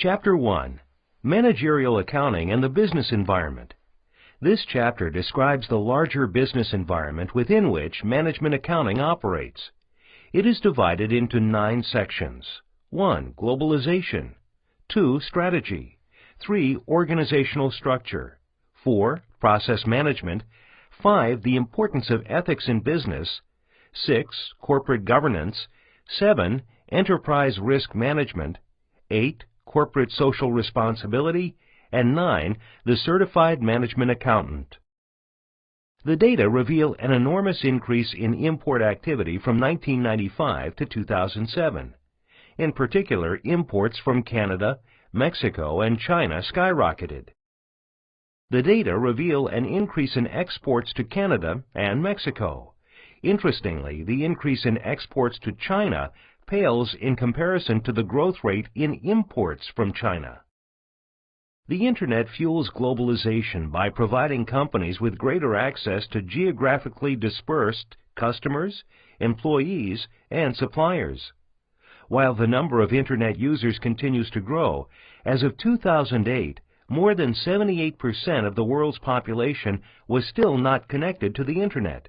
Chapter 1. Managerial Accounting and the Business Environment. This chapter describes the larger business environment within which management accounting operates. It is divided into 9 sections. 1. Globalization. 2. Strategy. 3. Organizational structure. 4. Process management. 5. The importance of ethics in business. 6. Corporate governance. 7. Enterprise risk management. 8. Corporate social responsibility. And 9. The certified management accountant. The data reveal an enormous increase in import activity from 1995 to 2007. In particular, imports from Canada, Mexico, and China skyrocketed. The data reveal an increase in exports to Canada and Mexico. Interestingly, the increase in exports to China pales in comparison to the growth rate in imports from China. The Internet fuels globalization by providing companies with greater access to geographically dispersed customers, employees, and suppliers. While the number of Internet users continues to grow, as of 2008, more than 78% of the world's population was still not connected to the Internet.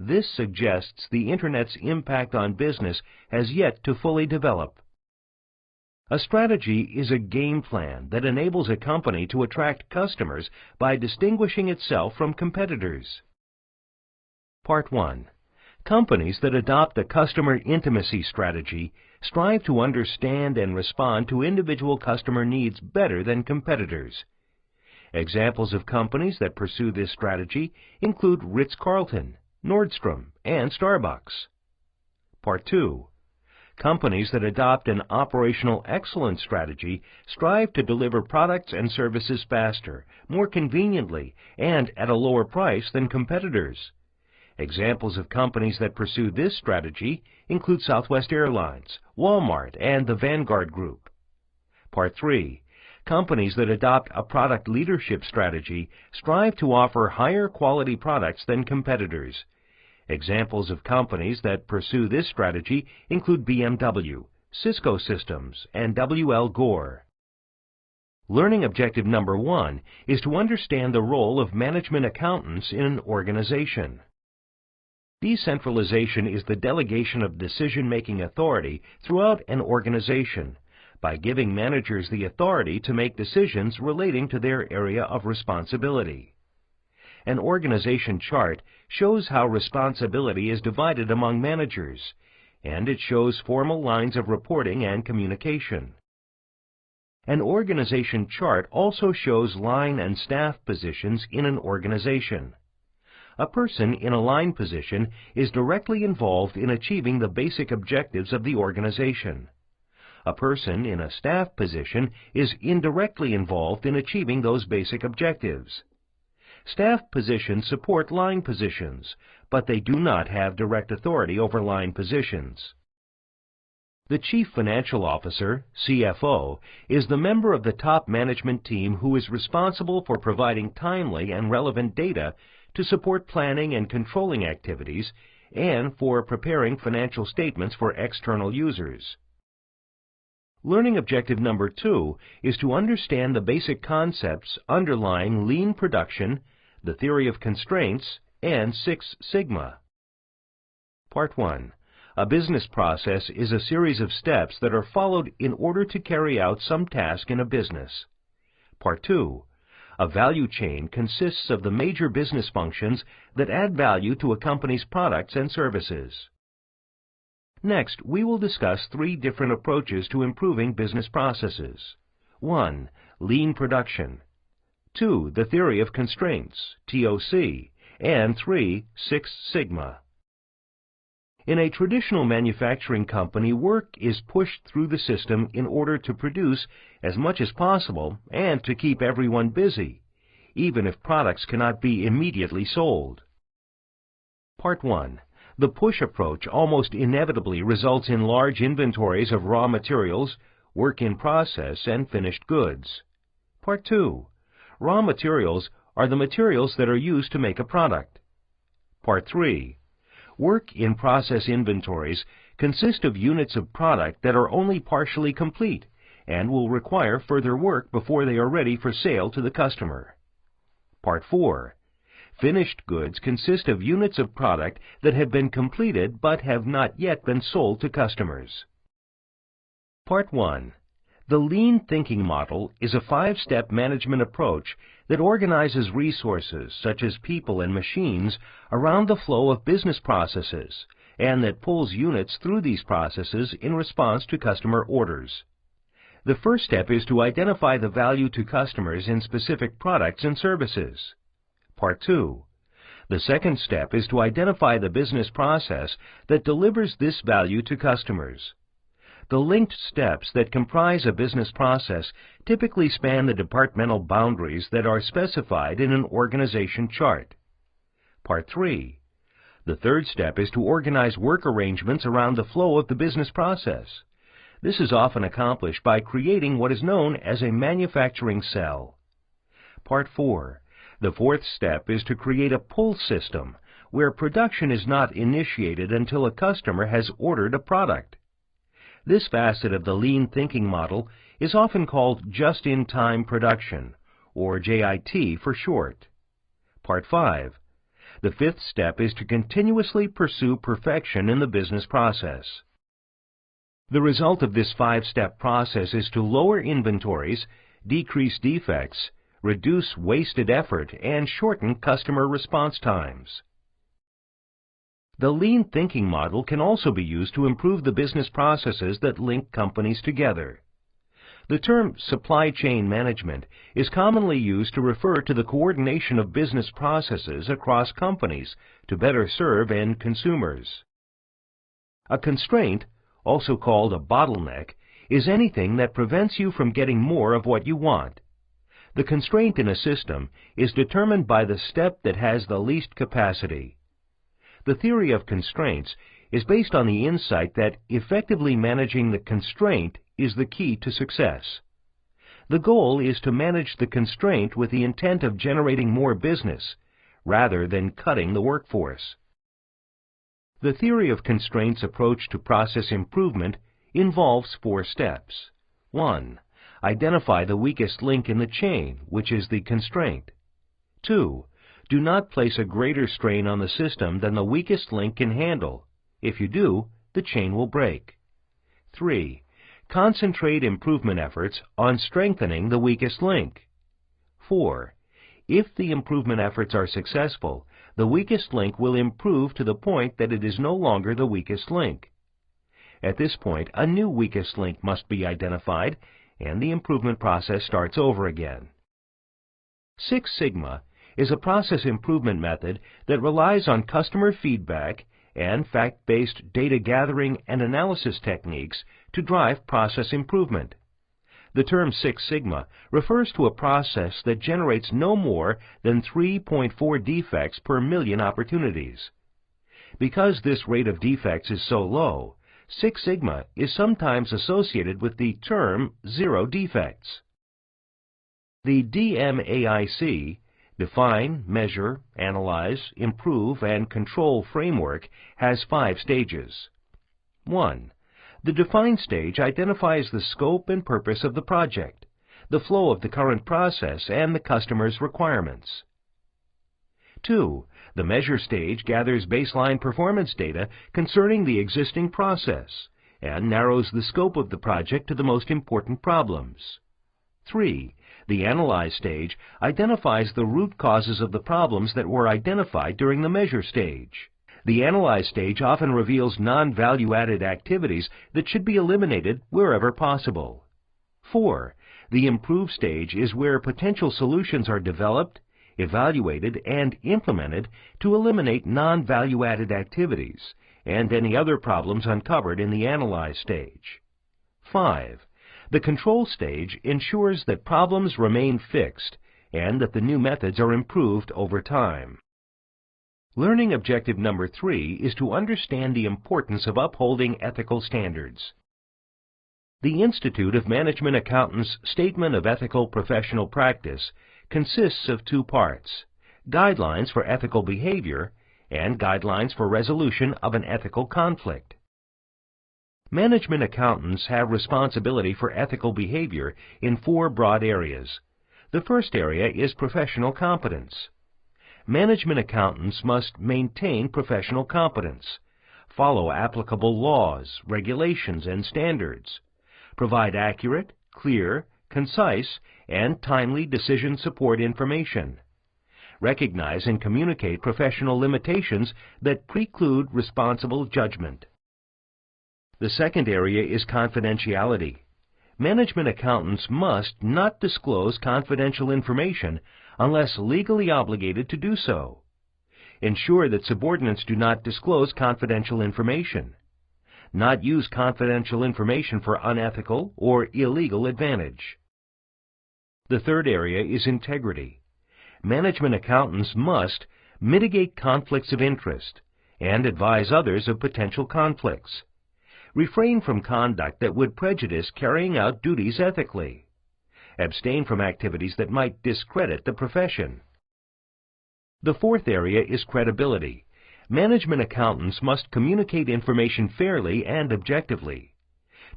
This suggests the Internet's impact on business has yet to fully develop. A strategy is a game plan that enables a company to attract customers by distinguishing itself from competitors. Part 1. Companies that adopt the customer intimacy strategy strive to understand and respond to individual customer needs better than competitors. Examples of companies that pursue this strategy include Ritz-Carlton, Nordstrom, and Starbucks. Part 2. Companies that adopt an operational excellence strategy strive to deliver products and services faster, more conveniently, and at a lower price than competitors. Examples of companies that pursue this strategy include Southwest Airlines, Walmart, and the Vanguard Group. Part 3. Companies that adopt a product leadership strategy strive to offer higher quality products than competitors. Examples of companies that pursue this strategy include BMW, Cisco Systems, and W.L. Gore. Learning objective number 1 is to understand the role of management accountants in an organization. Decentralization is the delegation of decision-making authority throughout an organization by giving managers the authority to make decisions relating to their area of responsibility. An organization chart shows how responsibility is divided among managers, and it shows formal lines of reporting and communication. An organization chart also shows line and staff positions in an organization. A person in a line position is directly involved in achieving the basic objectives of the organization. A person in a staff position is indirectly involved in achieving those basic objectives. Staff positions support line positions, but they do not have direct authority over line positions. The Chief Financial Officer, CFO, is the member of the top management team who is responsible for providing timely and relevant data to support planning and controlling activities and for preparing financial statements for external users. Learning objective number 2 is to understand the basic concepts underlying lean production, the theory of constraints, and Six Sigma. Part 1. A business process is a series of steps that are followed in order to carry out some task in a business. Part 2. A value chain consists of the major business functions that add value to a company's products and services. Next, we will discuss 3 different approaches to improving business processes. 1. Lean production. 2. The theory of constraints, TOC. And 3. Six Sigma. In a traditional manufacturing company, work is pushed through the system in order to produce as much as possible and to keep everyone busy, even if products cannot be immediately sold. Part 1. The push approach almost inevitably results in large inventories of raw materials, work in process, and finished goods. Part 2. Raw materials are the materials that are used to make a product. Part 3. Work in process inventories consist of units of product that are only partially complete and will require further work before they are ready for sale to the customer. Part 4. Finished goods consist of units of product that have been completed but have not yet been sold to customers. Part 1. The lean thinking model is a 5-step management approach that organizes resources, such as people and machines, around the flow of business processes, and that pulls units through these processes in response to customer orders. The first step is to identify the value to customers in specific products and services. Part 2. The second step is to identify the business process that delivers this value to customers. The linked steps that comprise a business process typically span the departmental boundaries that are specified in an organization chart. Part 3. The third step is to organize work arrangements around the flow of the business process. This is often accomplished by creating what is known as a manufacturing cell. Part 4. The fourth step is to create a pull system, where production is not initiated until a customer has ordered a product. This facet of the lean thinking model is often called just-in-time production, or JIT for short. Part 5. The fifth step is to continuously pursue perfection in the business process. The result of this 5-step process is to lower inventories, decrease defects, reduce wasted effort, and shorten customer response times. The lean thinking model can also be used to improve the business processes that link companies together. The term supply chain management is commonly used to refer to the coordination of business processes across companies to better serve end consumers. A constraint, also called a bottleneck, is anything that prevents you from getting more of what you want. The constraint in a system is determined by the step that has the least capacity. The theory of constraints is based on the insight that effectively managing the constraint is the key to success. The goal is to manage the constraint with the intent of generating more business, rather than cutting the workforce. The theory of constraints approach to process improvement involves 4 steps. 1. Identify the weakest link in the chain, which is the constraint. 2. Do not place a greater strain on the system than the weakest link can handle. If you do, the chain will break. 3. Concentrate improvement efforts on strengthening the weakest link. 4. If the improvement efforts are successful, the weakest link will improve to the point that it is no longer the weakest link. At this point, a new weakest link must be identified, and the improvement process starts over again. 6 Sigma is a process improvement method that relies on customer feedback and fact-based data gathering and analysis techniques to drive process improvement. The term 6 Sigma refers to a process that generates no more than 3.4 defects per million opportunities. Because this rate of defects is so low, 6 Sigma is sometimes associated with the term 0 defects. The DMAIC, Define, Measure, Analyze, Improve, and Control framework has 5 stages. 1. The Define stage identifies the scope and purpose of the project, the flow of the current process, and the customer's requirements. 2. The Measure stage gathers baseline performance data concerning the existing process and narrows the scope of the project to the most important problems. 3. The Analyze stage identifies the root causes of the problems that were identified during the Measure stage. The Analyze stage often reveals non-value-added activities that should be eliminated wherever possible. 4. The Improve stage is where potential solutions are developed, evaluated, and implemented to eliminate non-value-added activities and any other problems uncovered in the Analyze stage. 5. The Control stage ensures that problems remain fixed and that the new methods are improved over time. Learning objective number 3 is to understand the importance of upholding ethical standards. The Institute of Management Accountants' Statement of Ethical Professional Practice consists of 2 parts: Guidelines for Ethical Behavior and Guidelines for Resolution of an Ethical Conflict. Management accountants have responsibility for ethical behavior in four broad areas. The first area is professional competence. Management accountants must maintain professional competence, follow applicable laws, regulations, and standards, provide accurate, clear, concise, and timely decision support information, recognize and communicate professional limitations that preclude responsible judgment. The second area is confidentiality. Management accountants must not disclose confidential information unless legally obligated to do so. Ensure that subordinates do not disclose confidential information. Not use confidential information for unethical or illegal advantage. The third area is integrity. Management accountants must mitigate conflicts of interest and advise others of potential conflicts. Refrain from conduct that would prejudice carrying out duties ethically. Abstain from activities that might discredit the profession. The fourth area is credibility. Management accountants must communicate information fairly and objectively.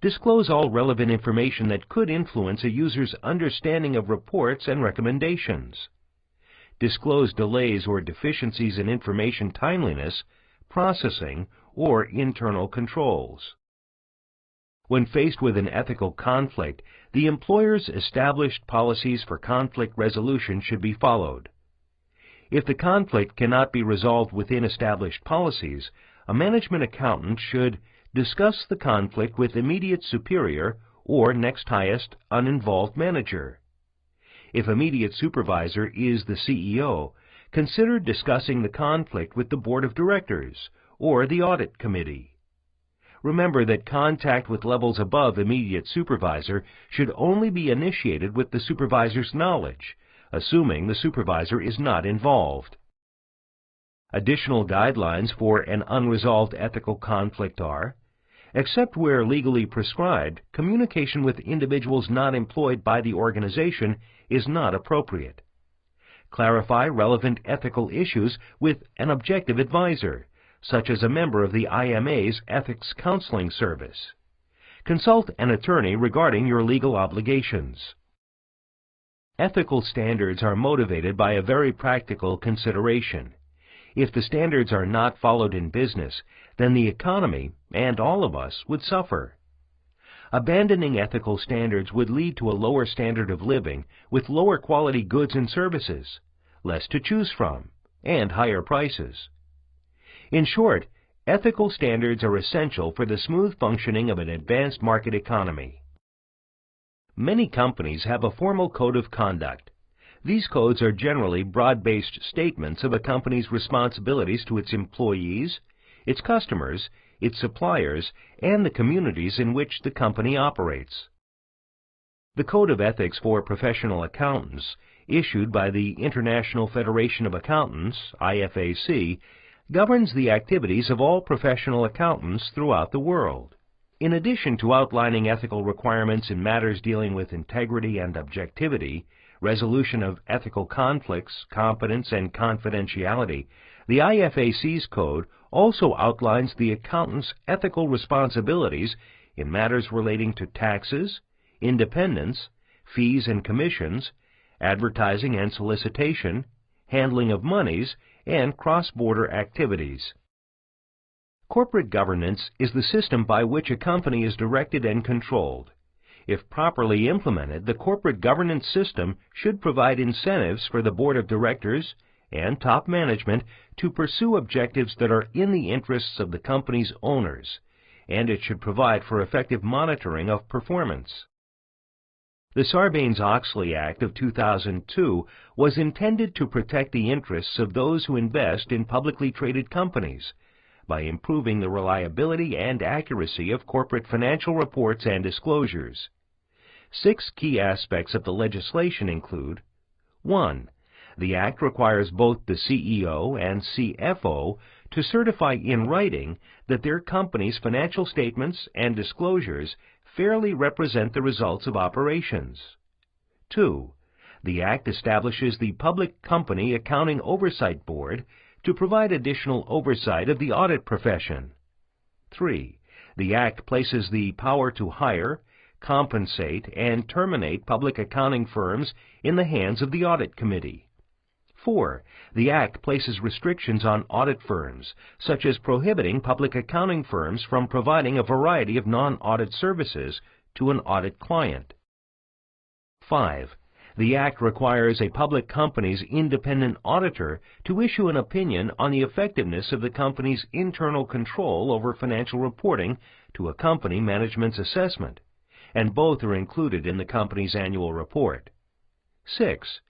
Disclose all relevant information that could influence a user's understanding of reports and recommendations. Disclose delays or deficiencies in information timeliness, processing, or internal controls. When faced with an ethical conflict, the employer's established policies for conflict resolution should be followed. If the conflict cannot be resolved within established policies, a management accountant should discuss the conflict with immediate superior or next highest uninvolved manager. If immediate supervisor is the CEO, consider discussing the conflict with the board of directors or the audit committee. Remember that contact with levels above immediate supervisor should only be initiated with the supervisor's knowledge, assuming the supervisor is not involved. Additional guidelines for an unresolved ethical conflict are: except where legally prescribed, communication with individuals not employed by the organization is not appropriate. Clarify relevant ethical issues with an objective advisor, such as a member of the IMA's Ethics Counseling Service. Consult an attorney regarding your legal obligations. Ethical standards are motivated by a very practical consideration. If the standards are not followed in business, then the economy, and all of us, would suffer. Abandoning ethical standards would lead to a lower standard of living with lower quality goods and services, less to choose from, and higher prices. In short, ethical standards are essential for the smooth functioning of an advanced market economy. Many companies have a formal code of conduct. These codes are generally broad-based statements of a company's responsibilities to its employees, its customers, its suppliers, and the communities in which the company operates. The Code of Ethics for Professional Accountants, issued by the International Federation of Accountants, IFAC, governs the activities of all professional accountants throughout the world. In addition to outlining ethical requirements in matters dealing with integrity and objectivity, resolution of ethical conflicts, competence, and confidentiality, the IFAC's code also outlines the accountant's ethical responsibilities in matters relating to taxes, independence, fees and commissions, advertising and solicitation, handling of monies, and cross-border activities. Corporate governance is the system by which a company is directed and controlled. If properly implemented, the corporate governance system should provide incentives for the board of directors and top management to pursue objectives that are in the interests of the company's owners, and it should provide for effective monitoring of performance. The Sarbanes-Oxley Act of 2002 was intended to protect the interests of those who invest in publicly traded companies by improving the reliability and accuracy of corporate financial reports and disclosures. 6 key aspects of the legislation include: 1. The Act requires both the CEO and CFO to certify in writing that their company's financial statements and disclosures fairly represent the results of operations. 2. The Act establishes the Public Company Accounting Oversight Board to provide additional oversight of the audit profession. 3. The Act places the power to hire, compensate, and terminate public accounting firms in the hands of the Audit Committee. 4. The Act places restrictions on audit firms, such as prohibiting public accounting firms from providing a variety of non-audit services to an audit client. 5. The Act requires a public company's independent auditor to issue an opinion on the effectiveness of the company's internal control over financial reporting to accompany management's assessment, and both are included in the company's annual report. 6.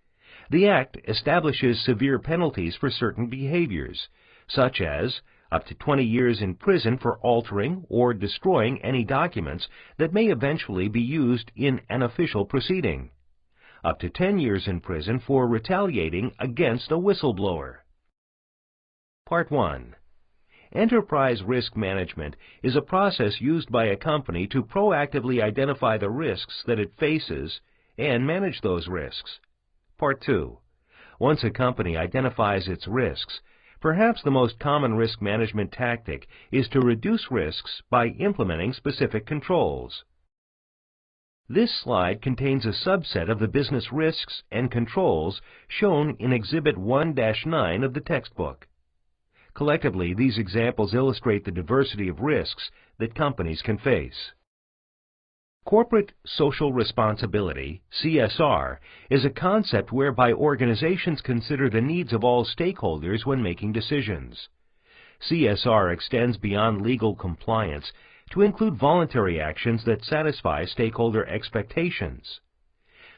The Act establishes severe penalties for certain behaviors, such as up to 20 years in prison for altering or destroying any documents that may eventually be used in an official proceeding, up to 10 years in prison for retaliating against a whistleblower. Part 1. Enterprise risk management is a process used by a company to proactively identify the risks that it faces and manage those risks. Part 2. Once a company identifies its risks, perhaps the most common risk management tactic is to reduce risks by implementing specific controls. This slide contains a subset of the business risks and controls shown in Exhibit 1-9 of the textbook. Collectively, these examples illustrate the diversity of risks that companies can face. Corporate social responsibility, CSR, is a concept whereby organizations consider the needs of all stakeholders when making decisions. CSR extends beyond legal compliance to include voluntary actions that satisfy stakeholder expectations.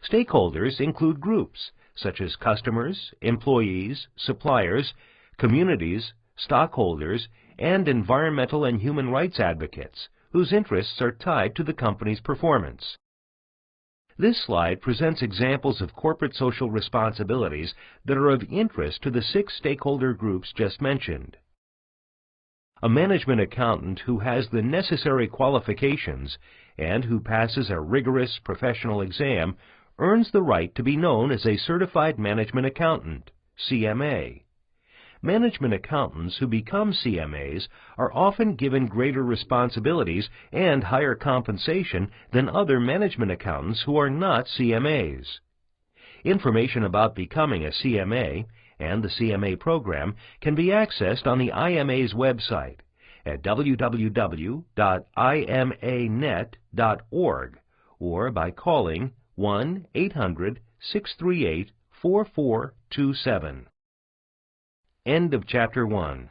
Stakeholders include groups such as customers, employees, suppliers, communities, stockholders, and environmental and human rights advocates, whose interests are tied to the company's performance. This slide presents examples of corporate social responsibilities that are of interest to the 6 stakeholder groups just mentioned. A management accountant who has the necessary qualifications and who passes a rigorous professional exam earns the right to be known as a Certified Management Accountant, CMA. Management accountants who become CMAs are often given greater responsibilities and higher compensation than other management accountants who are not CMAs. Information about becoming a CMA and the CMA program can be accessed on the IMA's website at www.imanet.org or by calling 1-800-638-4427. End of Chapter 1.